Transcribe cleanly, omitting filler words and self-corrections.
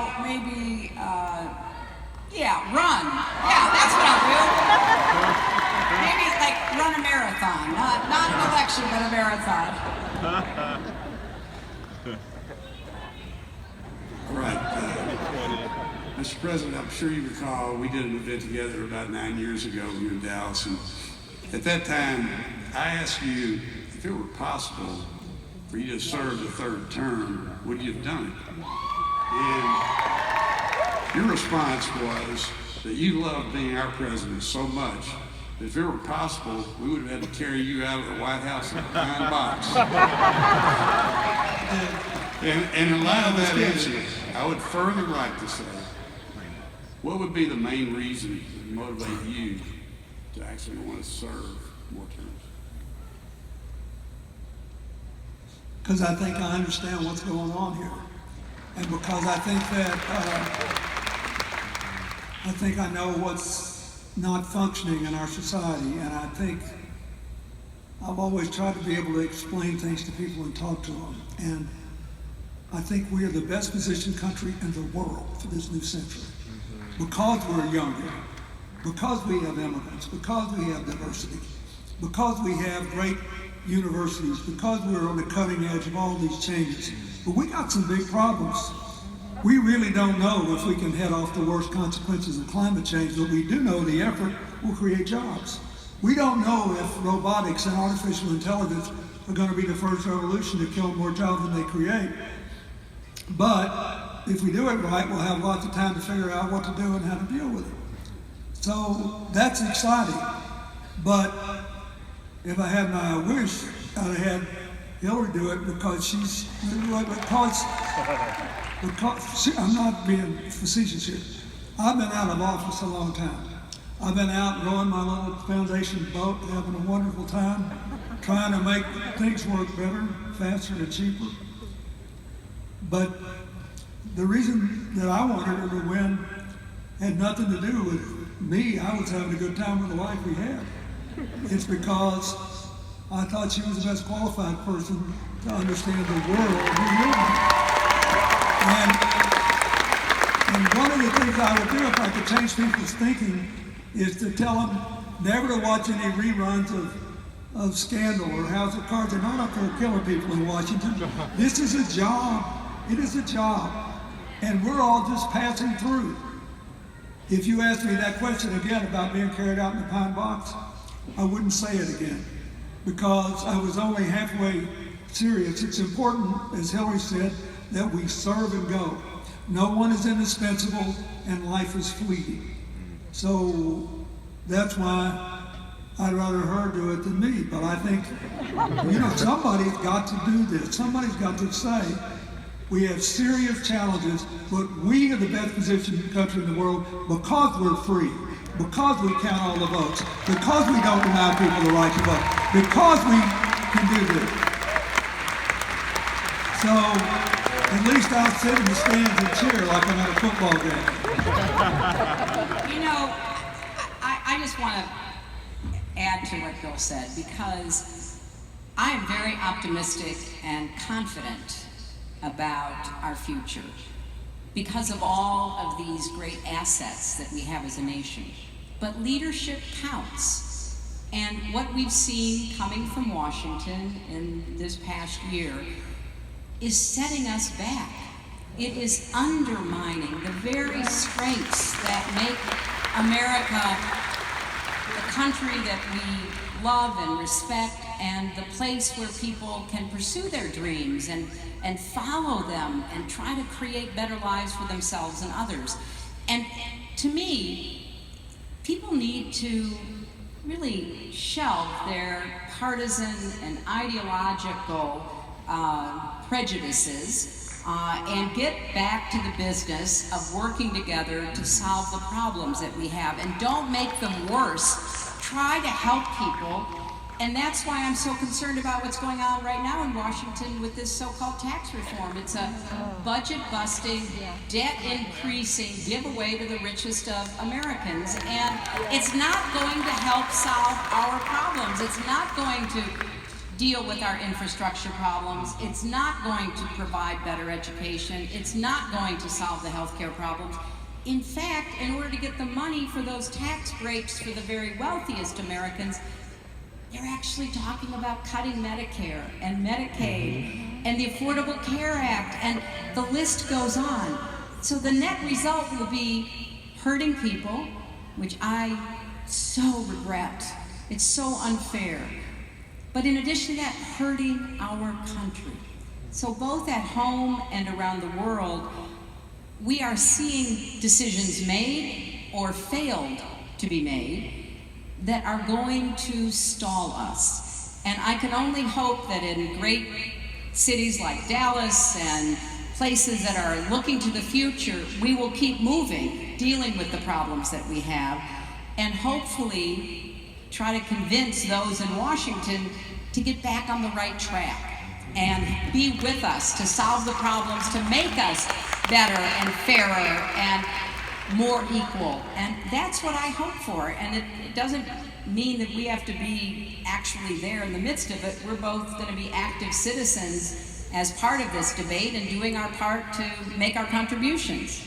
know, maybe, yeah, run. Yeah, that's what I'll do. Maybe, like, run a marathon. Not an election, but a marathon. All right. Mr. President, I'm sure you recall we did an event together about 9 years ago here in Dallas, and at that time, I asked you if it were possible for you to serve the third term, would you have done it? And your response was that you loved being our president so much that if it were possible, we would have had to carry you out of the White House in a pine box. And in light of that answer, I would further like to say, what would be the main reason that motivate you to actually want to serve more terms? Because I think I understand what's going on here. And because I think that, I know what's not functioning in our society. And I think I've always tried to be able to explain things to people and talk to them. And I think we are the best positioned country in the world for this new century. Because we're younger, because we have immigrants, because we have diversity, because we have great universities, because we're on the cutting edge of all these changes. But we got some big problems. We really don't know if we can head off the worst consequences of climate change, but we do know the effort will create jobs. We don't know if robotics and artificial intelligence are going to be the first revolution to kill more jobs than they create. But if we do it right, we'll have lots of time to figure out what to do and how to deal with it. So that's exciting. But if I had my wish, I'd have had Hillary do it because I'm not being facetious here. I've been out of office a long time. I've been out rowing my little foundation boat, having a wonderful time, trying to make things work better, faster, and cheaper. But the reason that I wanted her to win had nothing to do with me. I was having a good time with the life we had. It's because I thought she was the best qualified person to understand the world we live in. And one of the things I would do if I could change people's thinking is to tell them never to watch any reruns of Scandal or House of Cards. They're not up there killing people in Washington. This is a job. It is a job. And we're all just passing through. If you asked me that question again about being carried out in the pine box, I wouldn't say it again because I was only halfway serious. It's important, as Hillary said, that we serve and go. No one is indispensable and life is fleeting. So that's why I'd rather her do it than me. But I think, somebody's got to do this. Somebody's got to say, we have serious challenges, but we are the best positioned country in the world because we're free, because we count all the votes, because we don't deny people the right to vote, because we can do this. So at least I'll sit in the stands and cheer like I'm at a football game. I just want to add to what Bill said because I am very optimistic and confident about our future because of all of these great assets that we have as a nation. But leadership counts. And what we've seen coming from Washington in this past year is setting us back. It is undermining the very strengths that make America the country that we love and respect and the place where people can pursue their dreams and follow them and try to create better lives for themselves and others. And to me, people need to really shelve their partisan and ideological prejudices and get back to the business of working together to solve the problems that we have. And don't make them worse. Try to help people. And that's why I'm so concerned about what's going on right now in Washington with this so-called tax reform. It's a budget-busting, debt-increasing giveaway to the richest of Americans. And it's not going to help solve our problems. It's not going to deal with our infrastructure problems. It's not going to provide better education. It's not going to solve the healthcare problems. In fact, in order to get the money for those tax breaks for the very wealthiest Americans, they're actually talking about cutting Medicare and Medicaid and the Affordable Care Act, and the list goes on. So the net result will be hurting people, which I so regret. It's so unfair. But in addition to that, hurting our country. So both at home and around the world, we are seeing decisions made or failed to be made that are going to stall us. And I can only hope that in great cities like Dallas and places that are looking to the future, we will keep moving, dealing with the problems that we have, and hopefully try to convince those in Washington to get back on the right track and be with us to solve the problems, to make us better and fairer and more equal. And that's what I hope for. And it doesn't mean that we have to be actually there in the midst of it. We're both going to be active citizens as part of this debate and doing our part to make our contributions.